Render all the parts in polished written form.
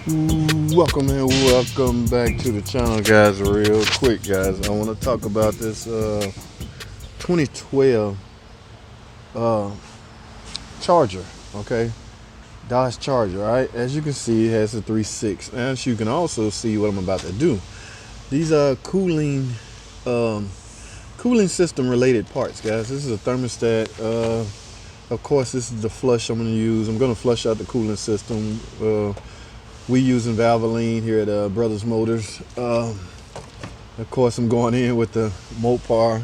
Welcome and welcome back to the channel, guys. Real quick, guys, I want to talk about this 2012 Charger. Okay, Dodge Charger. All right, as you can see, it has a 3.6. As you can also see what I'm about to do. These are cooling system related parts, guys. This is a thermostat. Of course, this is the flush I'm going to use. I'm going to flush out the cooling system. We using Valvoline here at Brothers Motors. Of course, I'm going in with the Mopar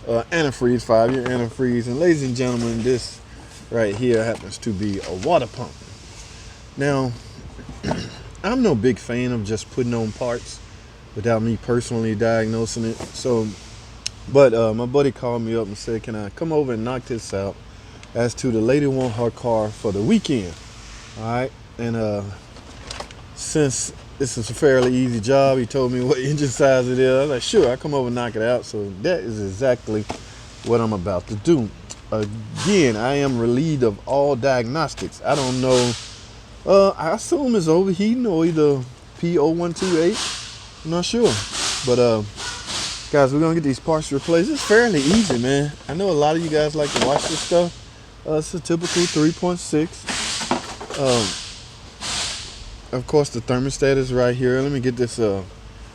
antifreeze, 5-year antifreeze. And ladies and gentlemen, this right here happens to be a water pump. Now, I'm no big fan of just putting on parts without me personally diagnosing it. So, but my buddy called me up and said, can I come over and knock this out? As to the lady want her car for the weekend. All right, and since this is a fairly easy job, he told me what engine size it is. I was like, sure, I'll come over and knock it out. So that is exactly what I'm about to do. Again, I am relieved of all diagnostics. I don't know. I assume it's overheating or either P0128. I'm not sure. But guys, we're gonna get these parts replaced. It's fairly easy, man. I know a lot of you guys like to watch this stuff. It's a typical 3.6. Of course, the thermostat is right here. Let me get this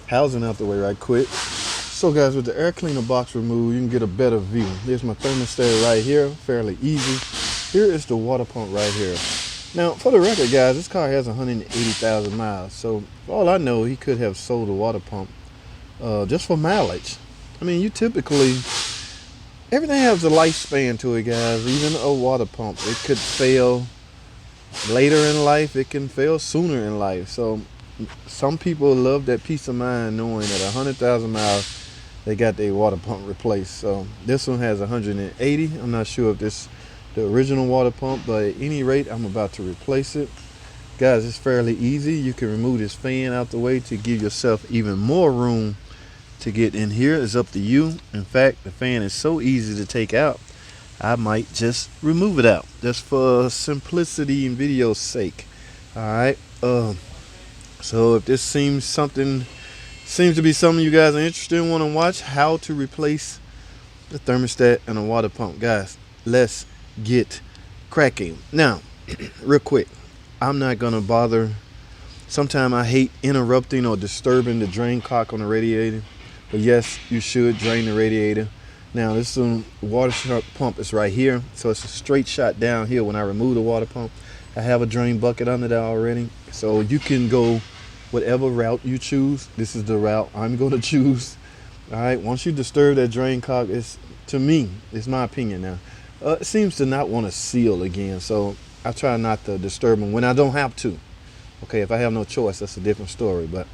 housing out the way right quick. So guys, with the air cleaner box removed, you can get a better view. There's my thermostat right here, fairly easy. Here is the water pump right here. Now, for the record, guys, this car has 180,000 miles. So for all I know, he could have sold a water pump just for mileage. I mean, you typically, everything has a lifespan to it, guys. Even a water pump, it could fail later in life, it can fail sooner in life. So some people love that peace of mind knowing that 100,000 miles they got their water pump replaced. So this one has 180. I'm not sure if this the original water pump, but at any rate, I'm about to replace it. Guys, it's fairly easy. You can remove this fan out the way to give yourself even more room to get in here. It's up to you. In fact, the fan is so easy to take out, I might just remove it out just for simplicity and video's sake. All right. So if this seems to be something you guys are interested in, want to watch how to replace the thermostat and a water pump, guys, let's get cracking. Now, real quick, I'm not gonna bother. Sometimes I hate interrupting or disturbing the drain cock on the radiator, but yes, you should drain the radiator. Now this water pump is right here, so it's a straight shot down here. When I remove the water pump, I have a drain bucket under there already, so you can go whatever route you choose. This is the route I'm going to choose. All right, once you disturb that drain cock, to me, it's my opinion now, it seems to not want to seal again, so I try not to disturb them when I don't have to. Okay, if I have no choice, that's a different story, but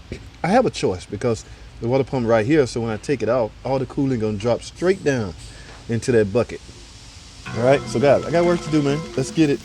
I have a choice because the water pump right here, so when I take it out, all the cooling gonna drop straight down into that bucket. All right, so guys, I got work to do, man. Let's get it.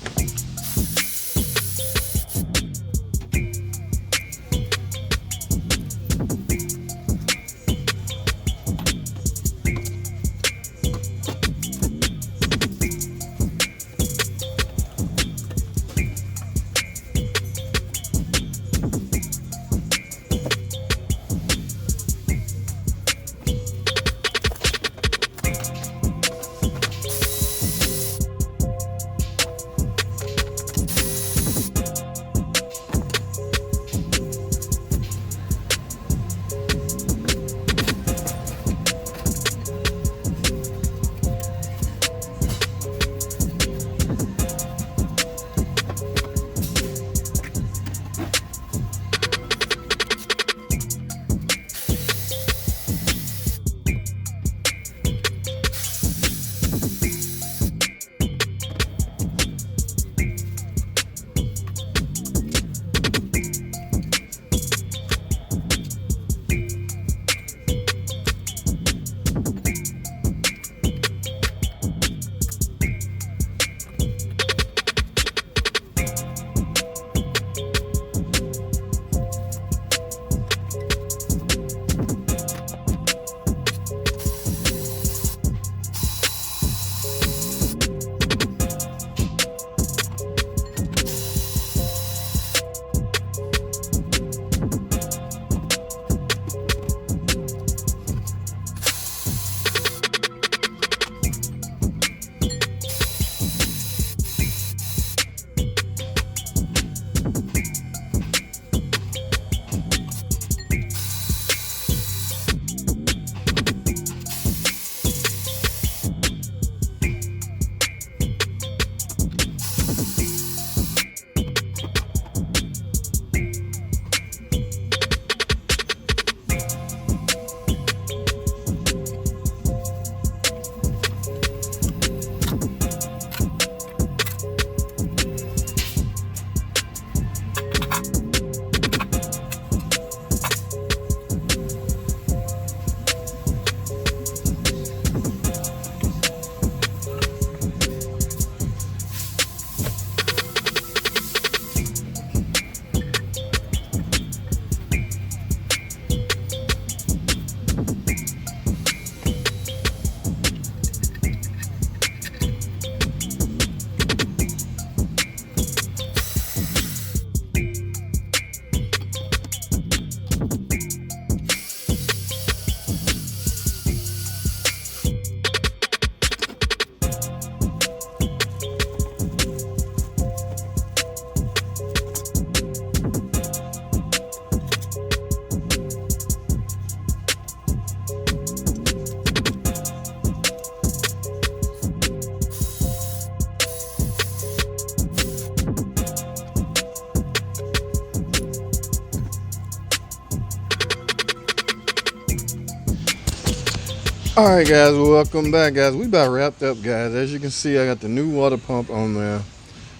All right, guys, welcome back, guys. We about wrapped up, guys. As you can see, I got the new water pump on there,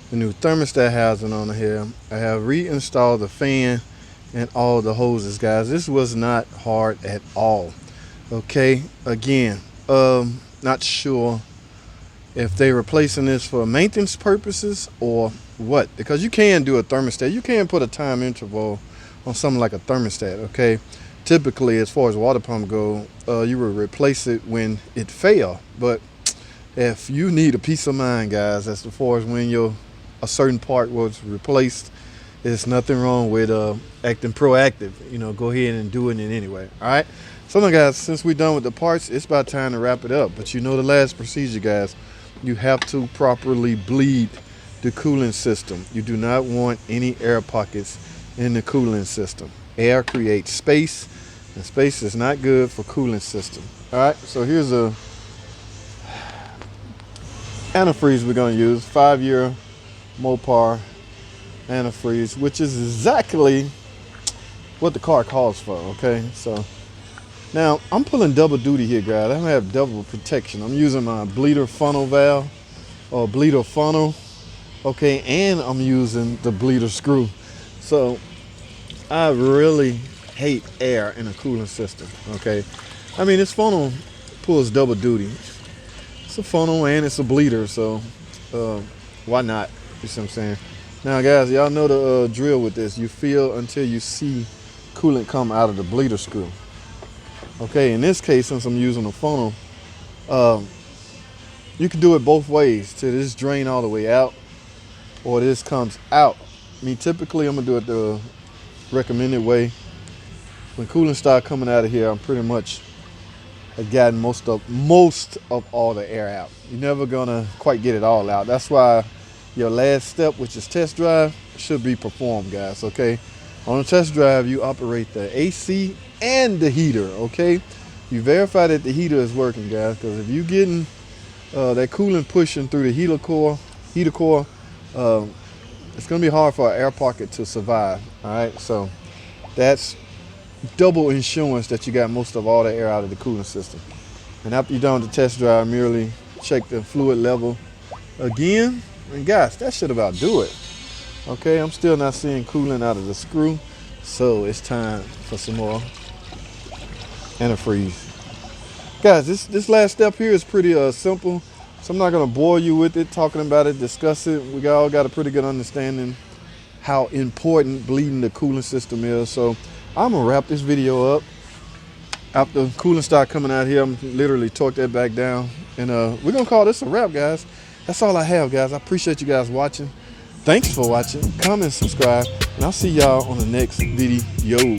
the new thermostat housing on here. I have reinstalled the fan and all the hoses, guys. This was not hard at all. Okay, again, not sure if they're replacing this for maintenance purposes or what, because you can do a thermostat. You can put a time interval on something like a thermostat. Okay, typically, as far as water pump go, you will replace it when it fail. But if you need a peace of mind, guys, as far as when a certain part was replaced, there's nothing wrong with acting proactive. You know, go ahead and do it anyway. All right. So now, guys, since we're done with the parts, it's about time to wrap it up. But you know the last procedure, guys. You have to properly bleed the cooling system. You do not want any air pockets in the cooling system. Air creates space, and space is not good for cooling system. All right, so here's a antifreeze we're going to use, 5-year Mopar antifreeze, which is exactly what the car calls for. Okay, so now I'm pulling double duty here, guys. I don't have double protection. I'm using my bleeder funnel valve or bleeder funnel, okay, and I'm using the bleeder screw. So I really hate air in a cooling system. Okay, I mean, this funnel pulls double duty. It's a funnel and it's a bleeder, so why not? You see what I'm saying? Now, guys, y'all know the drill with this. You feel until you see coolant come out of the bleeder screw. Okay, in this case, since I'm using a funnel, you can do it both ways. To this drain all the way out, or this comes out. I mean, typically I'm gonna do it the recommended way. When coolant start coming out of here, I'm pretty much gotten most of all the air out. You're never gonna quite get it all out. That's why your last step, which is test drive, should be performed, guys. Okay, on a test drive, you operate the AC and the heater. Okay, you verify that the heater is working, guys, because if you getting that coolant pushing through the heater core, it's gonna be hard for an air pocket to survive. All right, so that's double insurance that you got most of all the air out of the cooling system. And after you're done with the test drive, merely check the fluid level again, and guys, that should about do it. Okay, I'm still not seeing coolant out of the screw, so it's time for some more antifreeze. Guys, this last step here is pretty simple, so I'm not gonna bore you with it, talking about it, discuss it. We all got a pretty good understanding how important bleeding the cooling system is. So I'm gonna wrap this video up. After coolant start coming out here, I'm literally torque that back down, and we're gonna call this a wrap, guys. That's all I have, guys. I appreciate you guys watching. Thanks for watching. Comment, subscribe, and I'll see y'all on the next video.